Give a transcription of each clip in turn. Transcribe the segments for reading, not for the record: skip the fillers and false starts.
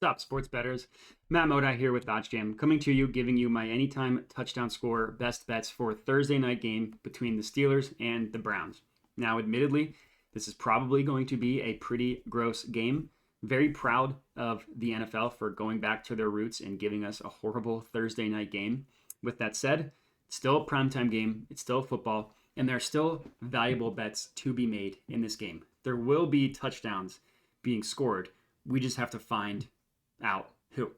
up, sports bettors? Matt Modi here with OddsJam, coming to you, giving you my anytime touchdown score best bets for Thursday night game between the Steelers and the Browns. Now, admittedly, this is probably going to be a pretty gross game. Very proud of the NFL for going back to their roots and giving us a horrible Thursday night game. With that said, it's still a primetime game, it's still football, and there are still valuable bets to be made in this game. There will be touchdowns being scored. We just have to find out who.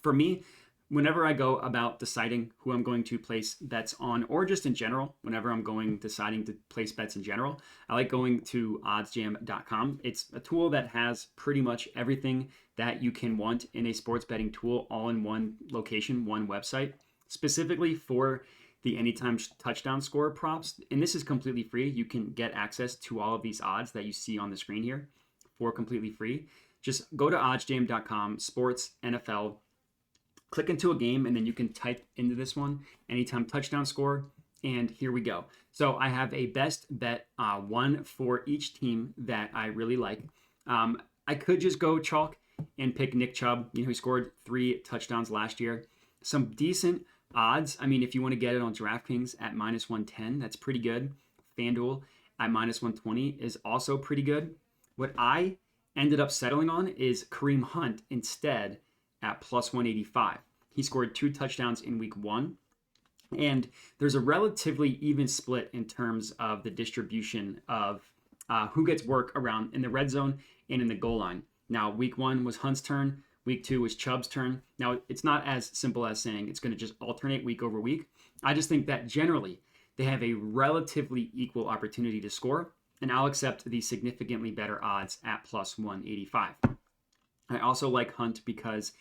For me, whenever I go about deciding who I'm going to place bets on, or just in general, whenever I'm deciding to place bets in general, I like going to OddsJam.com. It's a tool that has pretty much everything that you can want in a sports betting tool all in one location, one website, specifically for the anytime touchdown score props. And this is completely free. You can get access to all of these odds that you see on the screen here for completely free. Just go to oddsjam.com, sports NFL, click into a game, and then you can type into this one, anytime touchdown score, and here we go. So I have a best bet, one for each team that I really like. I could just go chalk and pick Nick Chubb. He scored 3 touchdowns last year. Some decent odds. I mean, if you want to get it on DraftKings at -110, that's pretty good. FanDuel at -120 is also pretty good. What I ended up settling on is Kareem Hunt instead at +185. He scored 2 touchdowns in week 1. And there's a relatively even split in terms of the distribution of who gets work around in the red zone and in the goal line. Now, week 1 was Hunt's turn. Week 2 was Chubb's turn. Now, it's not as simple as saying it's going to just alternate week over week. I just think that generally they have a relatively equal opportunity to score, and I'll accept the significantly better odds at +185. I also like Hunt because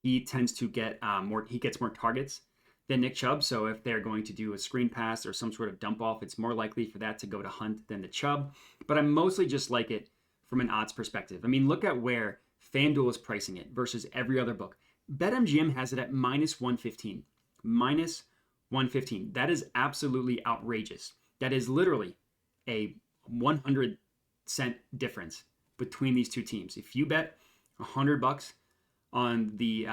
he tends to get gets more targets than Nick Chubb. So if they're going to do a screen pass or some sort of dump off, it's more likely for that to go to Hunt than to Chubb. But I mostly just like it from an odds perspective. I mean, look at where FanDuel is pricing it versus every other book. BetMGM has it at -115. -115. That is absolutely outrageous. That is literally a 100-cent difference between these two teams. If you bet $100 on the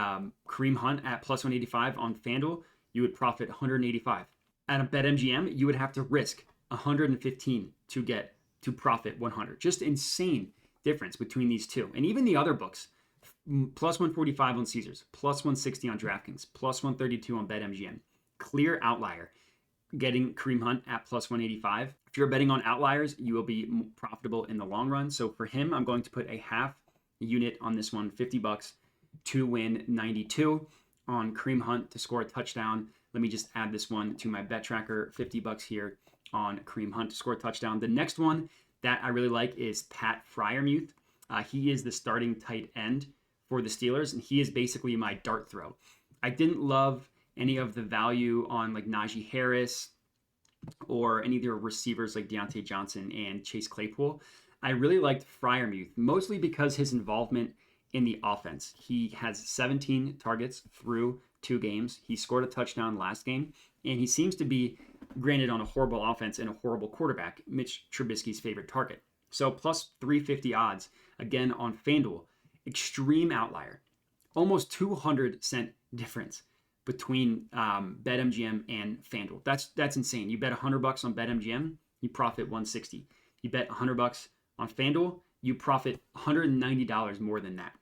Kareem Hunt at +185 on FanDuel, you would profit 185. At a BetMGM, you would have to risk 115 to profit 100. Just insane difference between these two. And even the other books, +145 on Caesars, +160 on DraftKings, +132 on BetMGM. Clear outlier getting Kareem Hunt at +185. If you're betting on outliers, you will be profitable in the long run. So for him, I'm going to put a half unit on this one, $50 to win 92 on Kareem Hunt to score a touchdown. Let me just add this one to my bet tracker, $50 here on Kareem Hunt to score a touchdown. The next one that I really like is Pat Freiermuth. He is the starting tight end for the Steelers, and he is basically my dart throw. I didn't love any of the value on like Najee Harris or any of their receivers like Deontay Johnson and Chase Claypool. I really liked Freiermuth, mostly because his involvement in the offense. He has 17 targets through 2 games. He scored a touchdown last game, and he seems to be, granted, on a horrible offense and a horrible quarterback, Mitch Trubisky's favorite target. So +350 odds, again on FanDuel. Extreme outlier. Almost 200-cent difference between BetMGM and FanDuel. That's insane. You bet $100 on BetMGM, you profit 160. You bet $100 on FanDuel, you profit $190 more than that.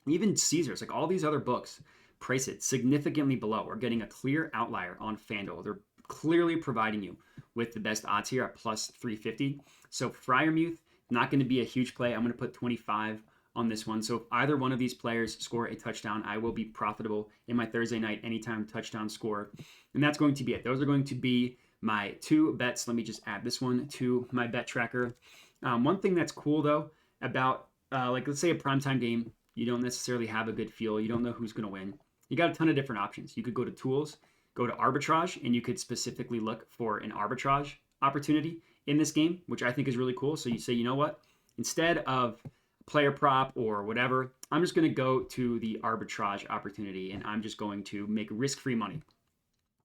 Even Caesars, like all these other books, price it significantly below. We're getting a clear outlier on FanDuel. They're clearly providing you with the best odds here at +350. So Freiermuth, not going to be a huge play. I'm going to put 25 on this one. So if either one of these players score a touchdown, I will be profitable in my Thursday night anytime touchdown score. And that's going to be it. Those are going to be my 2 bets. Let me just add this one to my bet tracker. One thing that's cool though about let's say a primetime game, you don't necessarily have a good feel. You don't know who's going to win. You got a ton of different options. You could go to tools, go to arbitrage, and you could specifically look for an arbitrage opportunity in this game, which I think is really cool. So you say, you know what? Instead of player prop or whatever, I'm just going to go to the arbitrage opportunity and I'm just going to make risk-free money.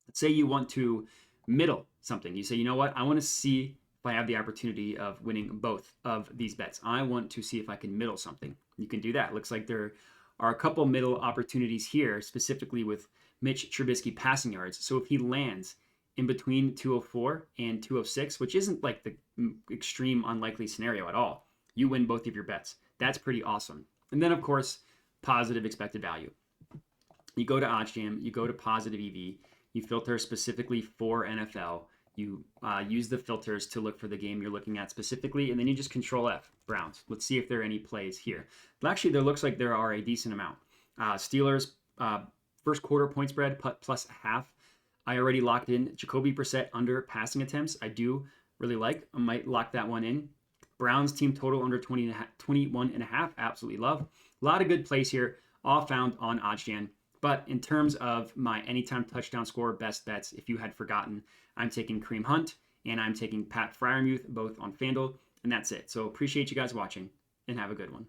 Let's say you want to middle something. You say, you know what? I want to see if I have the opportunity of winning both of these bets. I want to see if I can middle something. you can do that. Looks like there are a couple middle opportunities here, specifically with Mitch Trubisky passing yards. So if he lands in between 204 and 206, which isn't like the extreme unlikely scenario at all, you win both of your bets. That's pretty awesome. And then, of course, positive expected value. You go to OddsJam, you go to positive EV, you filter specifically for NFL. You use the filters to look for the game you're looking at specifically, and then you just control F, Browns. Let's see if there are any plays here. Well, actually, there looks like there are a decent amount. Steelers, first quarter point spread plus a half. I already locked in Jacoby Brissett under passing attempts. I do really like. I might lock that one in. Browns team total under 21 and a half. Absolutely love. A lot of good plays here, all found on OddsJam. But in terms of my anytime touchdown score best bets, if you had forgotten, I'm taking Kareem Hunt and I'm taking Pat Freiermuth, both on FanDuel, and that's it. So appreciate you guys watching and have a good one.